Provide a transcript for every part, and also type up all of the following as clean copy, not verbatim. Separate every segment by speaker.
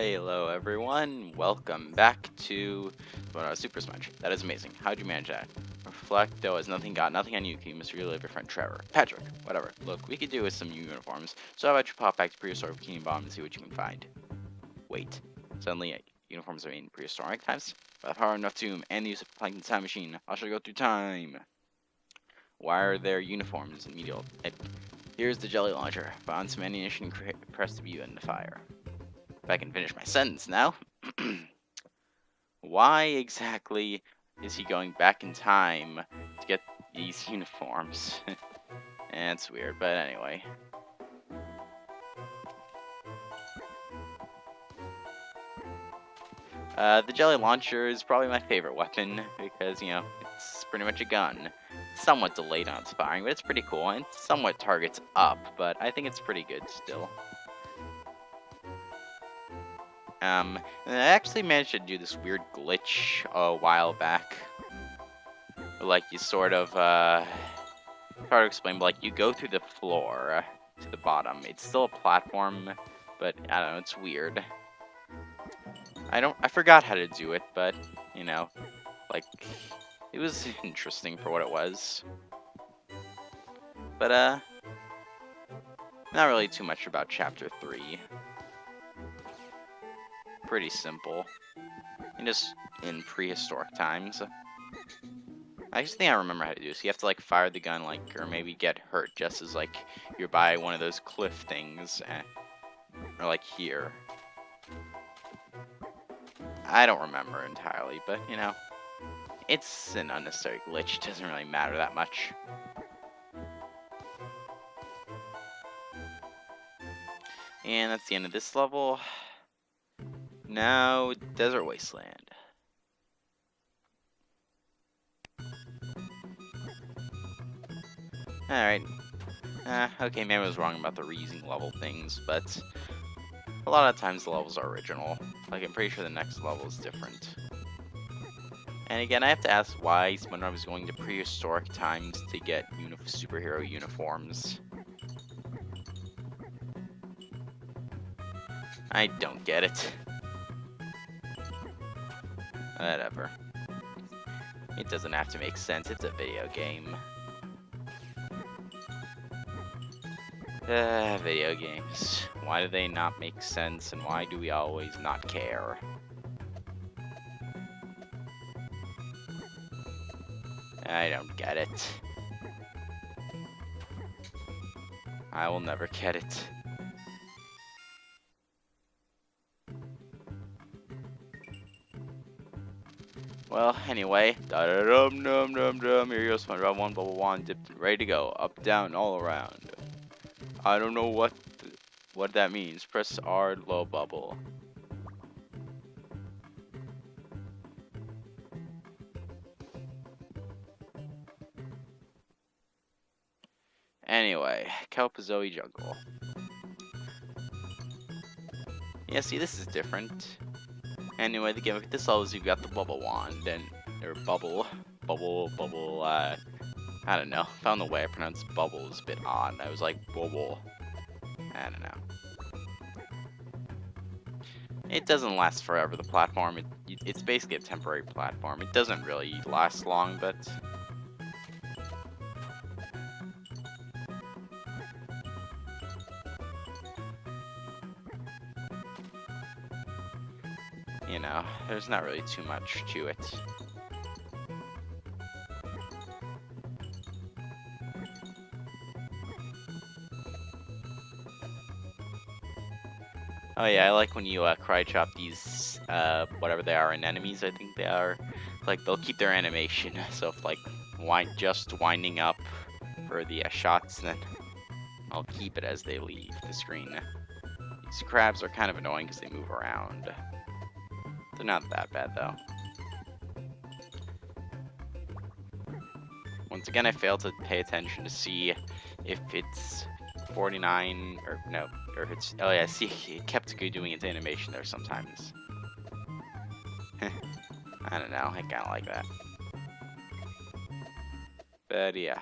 Speaker 1: Hello everyone, welcome back to SuperSponge. That is amazing. How'd you manage that? Reflecto has nothing on you. You must relive your friend Trevor. Patrick, whatever. Look, we could do with some new uniforms. So how about you pop back to Prehistoric Times and see what you can find. Wait. Suddenly, uniforms are in Prehistoric Times? By the power enough to and the use of Plankton Time Machine, I shall go through time. Why are there uniforms in medial? Here's the jelly launcher. Found some ammunition, press the view and the fire. If I can finish my sentence now. Why exactly is he going back in time to get these uniforms? It's weird, but anyway. The jelly launcher is probably my favorite weapon because, you know, it's pretty much a gun. It's somewhat delayed on its firing, but it's pretty cool, and it somewhat targets up, but I think it's pretty good still. And I actually managed to do this weird glitch a while back. Where, like, you sort of, hard to explain, but, like, you go through the floor to the bottom. It's still a platform, but, I don't know, it's weird. I forgot how to do it, but, you know, like, it was interesting for what it was. But, not really too much about Chapter 3. Pretty simple. And just in prehistoric times. I just think I remember how to do this. You have to, like, fire the gun, like, or maybe get hurt just as, like, you're by one of those cliff things. Or, like, here. I don't remember entirely, but, you know, it's an unnecessary glitch. It doesn't really matter that much. And that's the end of this level. Now, Desert Wasteland. Alright. Okay, maybe I was wrong about the reusing level things, but a lot of times the levels are original. Like, I'm pretty sure the next level is different. And again, I have to ask why SpongeBob is going to prehistoric times to get superhero uniforms. I don't get it. Whatever. It doesn't have to make sense, it's a video game. Video games. Why do they not make sense, and why do we always not care? I don't get it. I will never get it. Well, anyway, da-da-dum-dum-dum-dum, here you go, SpongeBob 1, bubble 1, dipped, ready to go, up, down, all around. I don't know what that means. Press R, low bubble. Anyway, Kelpozoe Jungle. Yeah, see, this is different. Anyway, the gimmick this level is you've got the bubble wand, and, or bubble, I don't know. Found the way I pronounced bubble is a bit odd. I was like, bubble. I don't know. It doesn't last forever, the platform. It's basically a temporary platform. It doesn't really last long, but... you know, there's not really too much to it. Oh yeah, I like when you cry chop these, whatever they are, in enemies, I think they are. Like, they'll keep their animation, so if, like, just winding up for the shots, then I'll keep it as they leave the screen. These crabs are kind of annoying because they move around. They're not that bad, though. Once again, I failed to pay attention to see if it's 49, or no, or if it's, oh yeah, see, it kept doing its animation there sometimes. I don't know, I kinda like that. But yeah.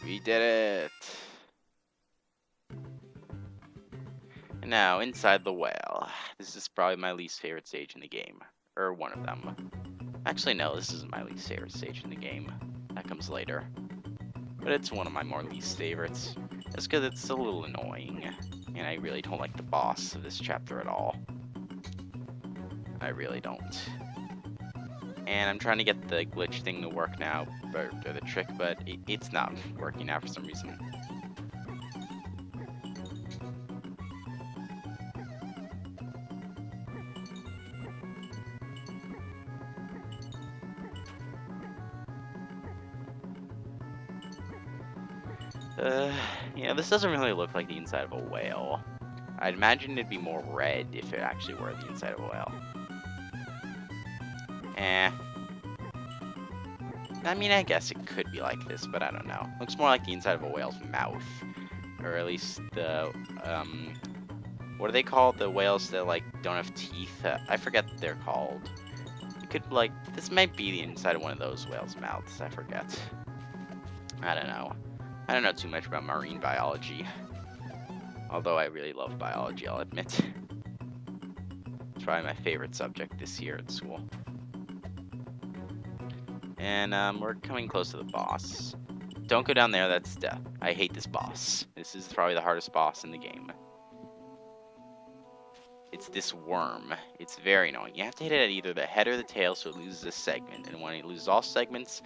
Speaker 1: We did it! Now, inside the whale. This is probably my least favorite stage in the game. Or one of them. Actually, no, this isn't my least favorite stage in the game. That comes later. But it's one of my more least favorites. Just because it's a little annoying. And I really don't like the boss of this chapter at all. I really don't. And I'm trying to get the glitch thing to work now, or the trick, but it's not working now for some reason. Yeah, this doesn't really look like the inside of a whale. I'd imagine it'd be more red if it actually were the inside of a whale. I mean, I guess it could be like this, but I don't know. Looks more like the inside of a whale's mouth. Or at least the, what are they called? The whales that, like, don't have teeth? I forget what they're called. It could, like, this might be the inside of one of those whales' mouths. I forget. I don't know. I don't know too much about marine biology. Although I really love biology, I'll admit. It's probably my favorite subject this year at school. And we're coming close to the boss. Don't go down there, that's death. I hate this boss. This is probably the hardest boss in the game. It's this worm. It's very annoying. You have to hit it at either the head or the tail so it loses a segment. And when it loses all segments,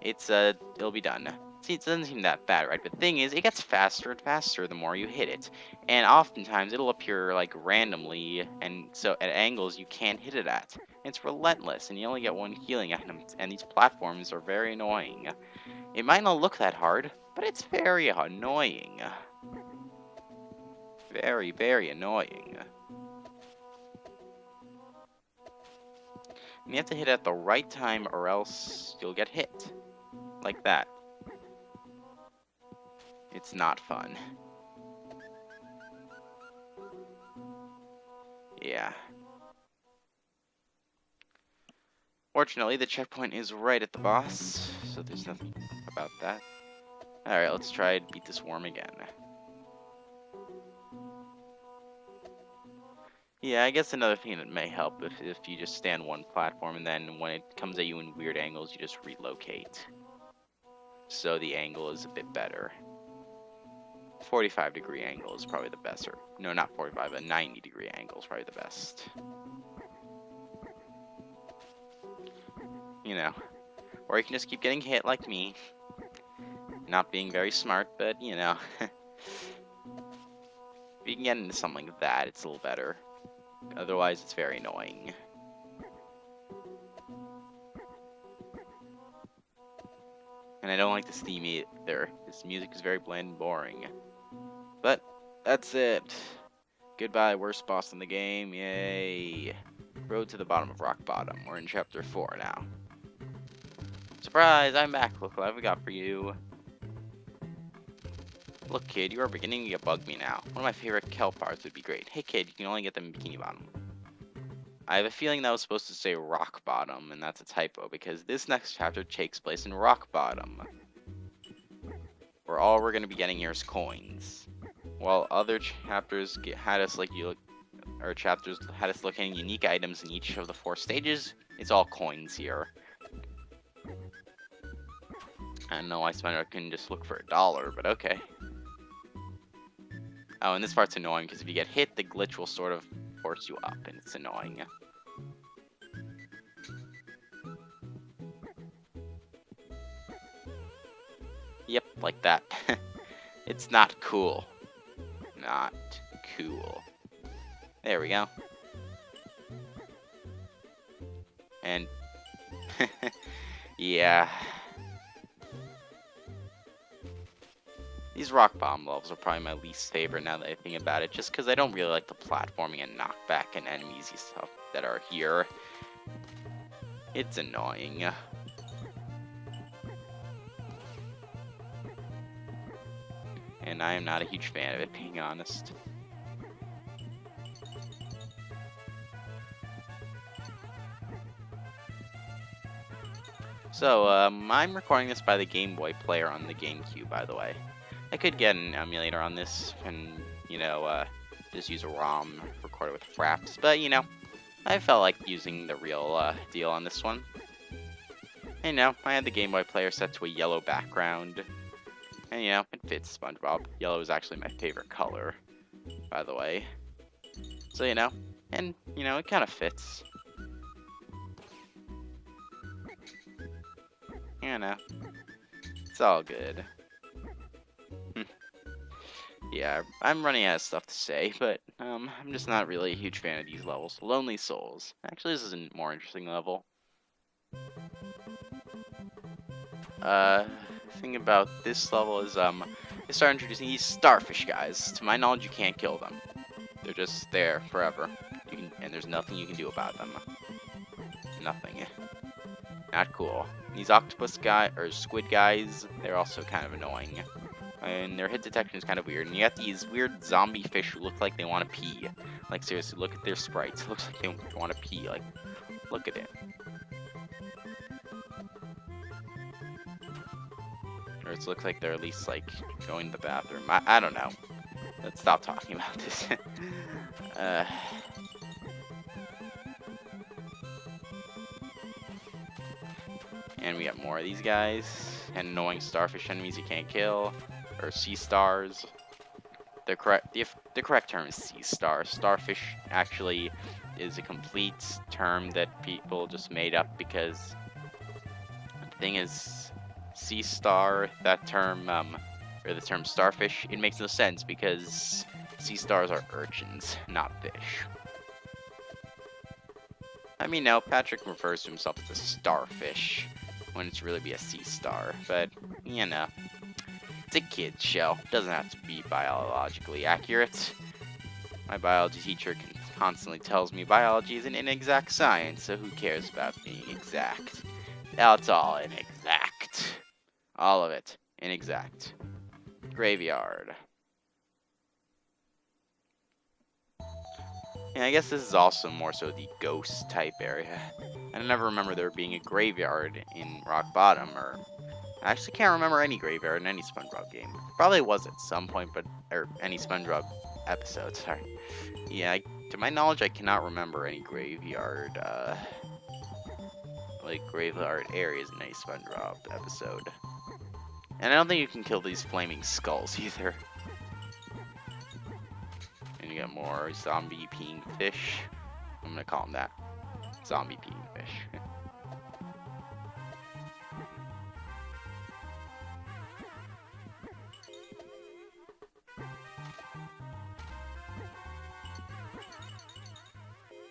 Speaker 1: it'll be done. See, it doesn't seem that bad, right? But the thing is, it gets faster and faster the more you hit it. And oftentimes, it'll appear, like, randomly, and so at angles you can't hit it at. It's relentless, and you only get one healing item, and these platforms are very annoying. It might not look that hard, but it's very annoying. Very, very annoying. And you have to hit it at the right time, or else you'll get hit. Like that. It's not fun. Yeah. Fortunately, the checkpoint is right at the boss, so there's nothing about that. Alright, let's try to beat this worm again. Yeah, I guess another thing that may help if you just stand one platform and then when it comes at you in weird angles, you just relocate. So the angle is a bit better. 45-degree angle is probably the best, or no, not 45, a 90-degree angle is probably the best. You know, or you can just keep getting hit like me. Not being very smart, but you know, if you can get into something like that, it's a little better. Otherwise, it's very annoying. And I don't like this theme either. This music is very bland and boring. But that's it. Goodbye, worst boss in the game. Yay. Road to the bottom of rock bottom. We're in chapter 4 now. Surprise, I'm back. Look what I've got for you. Look, kid, you are beginning to bug me now. One of my favorite kelp parts would be great. Hey, kid, you can only get them in Bikini Bottom. I have a feeling that was supposed to say rock bottom, and that's a typo, because this next chapter takes place in rock bottom. Where all we're going to be getting here is coins. While other chapters had us looking at unique items in each of the 4 stages, it's all coins here. I don't know why I couldn't just look for $1, but okay. Oh, and this part's annoying, because if you get hit, the glitch will sort of force you up, and it's annoying. Yep, like that. It's not cool. Not cool. There we go. And yeah. These rock bomb levels are probably my least favorite now that I think about it, just because I don't really like the platforming and knockback and enemies and stuff that are here. It's annoying. And I am not a huge fan of it, being honest. So, I'm recording this by the Game Boy player on the GameCube, by the way. I could get an emulator on this and, you know, just use a ROM recorded with fraps. But, you know, I felt like using the real deal on this one. And, you know, I had the Game Boy player set to a yellow background. And, you know, it fits SpongeBob. Yellow is actually my favorite color, by the way. So, you know, and, you know, it kind of fits. You know, it's all good. Yeah, I'm running out of stuff to say, but I'm just not really a huge fan of these levels. Lonely Souls. Actually, this is a more interesting level. Thing about this level is they start introducing these starfish guys. To my knowledge, you can't kill them. They're just there forever. And there's nothing you can do about them. Nothing. Not cool. These octopus guy or squid guys, they're also kind of annoying. And their hit detection is kind of weird. And you got these weird zombie fish who look like they want to pee. Like, seriously, look at their sprites. It looks like they want to pee. Like, look at it. Or it looks like they're at least, like, going to the bathroom. I don't know. Let's stop talking about this. And we got more of these guys. And annoying starfish enemies you can't kill. Or sea stars. The correct term is sea star. Starfish actually is a complete term that people just made up because the thing is, sea star, that term, or the term starfish, it makes no sense because sea stars are urchins, not fish. I mean, no, Patrick refers to himself as a starfish when it's really be a sea star, but, you know. It's a kid's show. Doesn't have to be biologically accurate. My biology teacher constantly tells me biology is an inexact science, so who cares about being exact? It's all inexact. All of it. Inexact. Graveyard. Yeah, I guess this is also more so the ghost type area. I never remember there being a graveyard in Rock Bottom, or I actually can't remember any graveyard in any SpongeBob game. Probably was at some point, or any SpongeBob episode, sorry. Yeah, to my knowledge, I cannot remember any graveyard, graveyard areas in any SpongeBob episode. And I don't think you can kill these flaming skulls either. And you got more zombie peeing fish. I'm gonna call them that. Zombie peeing fish.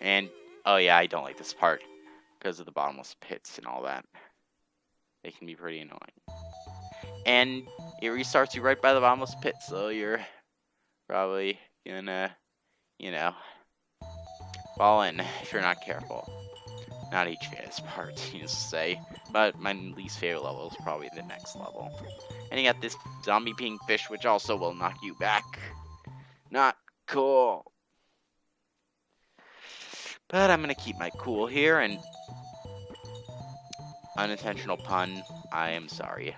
Speaker 1: And, oh yeah, I don't like this part because of the bottomless pits and all that. They can be pretty annoying. And it restarts you right by the bottomless pit, so you're probably gonna, you know, fall in if you're not careful. Not each famous part, needless to say, but my least favorite level is probably the next level. And you got this zombie peeing fish, which also will knock you back. Not cool. But I'm gonna keep my cool here, and unintentional pun, I am sorry.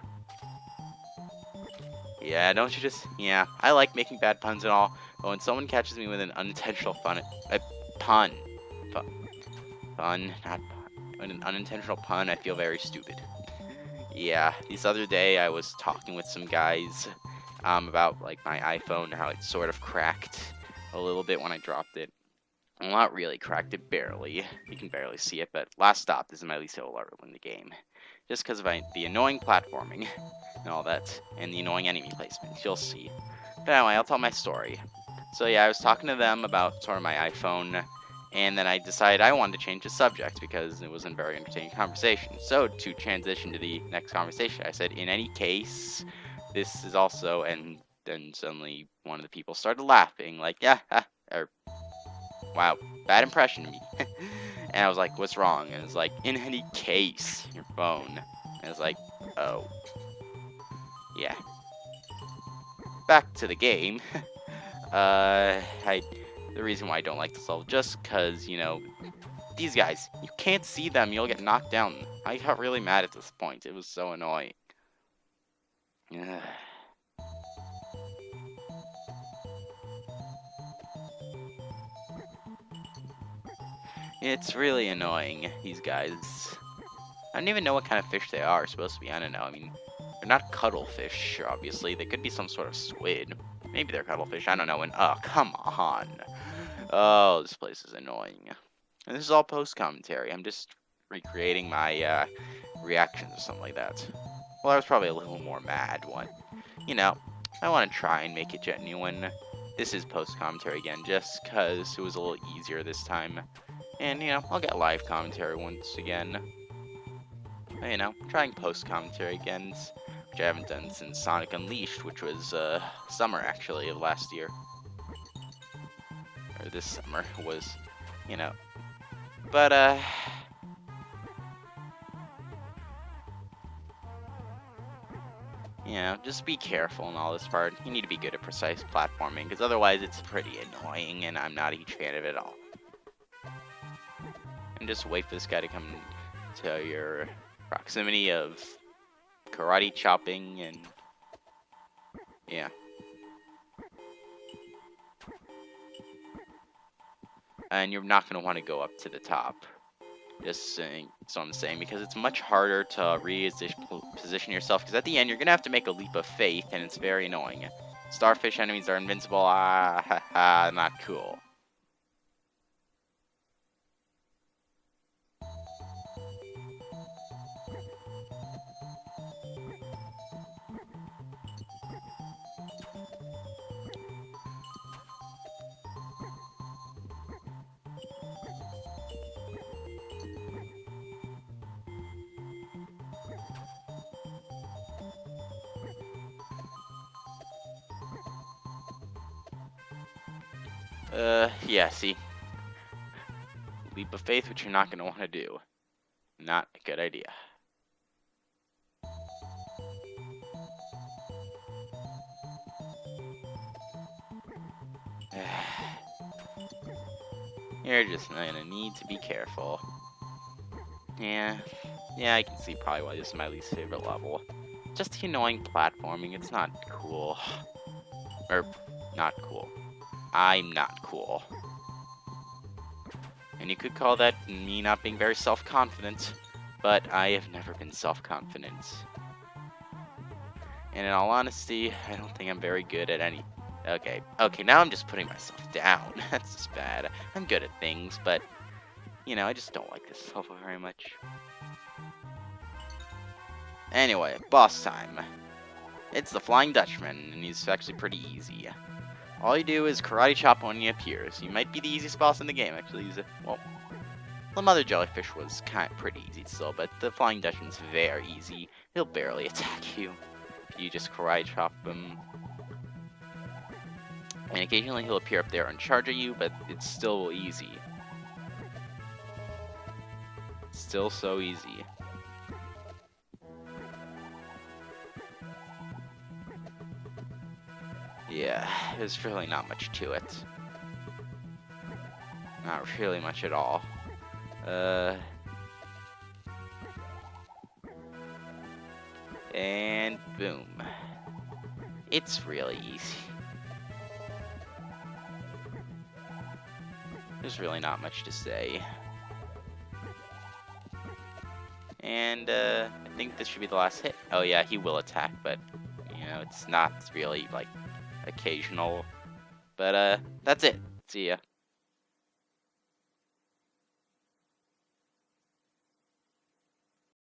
Speaker 1: Yeah, don't you just, yeah, I like making bad puns and all, but when someone catches me with an unintentional pun, not pun, with an unintentional pun, I feel very stupid. Yeah, this other day I was talking with some guys, about, like, my iPhone, how it sort of cracked a little bit when I dropped it. Well, not really cracked, it barely. You can barely see it, but last stop, this is my least favorite level in the game. Just because of the annoying platforming and all that, and the annoying enemy placement, you'll see. But anyway, I'll tell my story. So yeah, I was talking to them about sort of my iPhone, and then I decided I wanted to change the subject because it wasn't a very entertaining conversation. So to transition to the next conversation, I said, in any case, this is also, and then suddenly one of the people started laughing, like, yeah, or wow, bad impression to me. And I was like, what's wrong? And it's like, in any case, your phone. And it's like, oh. Yeah. Back to the game. The reason why I don't like this level, just cause, you know, these guys, you can't see them, you'll get knocked down. I got really mad at this point. It was so annoying. It's really annoying, these guys. I don't even know what kind of fish they are supposed to be. I don't know. I mean, they're not cuttlefish, obviously. They could be some sort of squid. Maybe they're cuttlefish. I don't know. And oh, come on. Oh, this place is annoying. And this is all post-commentary. I'm just recreating my reactions or something like that. Well, I was probably a little more mad one. You know, I want to try and make it genuine. This is post-commentary again, just because it was a little easier this time. And, you know, I'll get live commentary once again. You know, trying post-commentary again, which I haven't done since Sonic Unleashed, which was summer, actually, of last year. Or this summer was, you know. But, you know, just be careful in all this part. You need to be good at precise platforming, because otherwise it's pretty annoying, and I'm not a huge fan of it at all. And just wait for this guy to come to your proximity of karate chopping, and yeah. And you're not going to want to go up to the top. Just saying, so I'm saying, because it's much harder to reposition yourself, because at the end you're going to have to make a leap of faith, and it's very annoying. Starfish enemies are invincible, ah, ha, ha, not cool. Yeah, see? Leap of faith, which you're not going to want to do. Not a good idea. You're just going to need to be careful. Yeah, I can see probably why this is my least favorite level. Just the annoying platforming, it's not cool. Or, not cool. I'm not cool. And you could call that me not being very self-confident, but I have never been self-confident. And in all honesty, I don't think I'm very good at any... Okay, now I'm just putting myself down. That's just bad. I'm good at things, but, you know, I just don't like this level very much. Anyway, boss time. It's the Flying Dutchman, and he's actually pretty easy. All you do is karate chop when he appears. He might be the easiest boss in the game, actually. Well, the Mother Jellyfish was kind of pretty easy still, but the Flying Dutchman's very easy. He'll barely attack you if you just karate chop him. And occasionally he'll appear up there and charge at you, but it's still easy. It's still so easy. Yeah, there's really not much to it. Not really much at all. And boom. It's really easy. There's really not much to say. And I think this should be the last hit. Oh yeah, he will attack, but you know, it's not really like occasional. But that's it. See ya.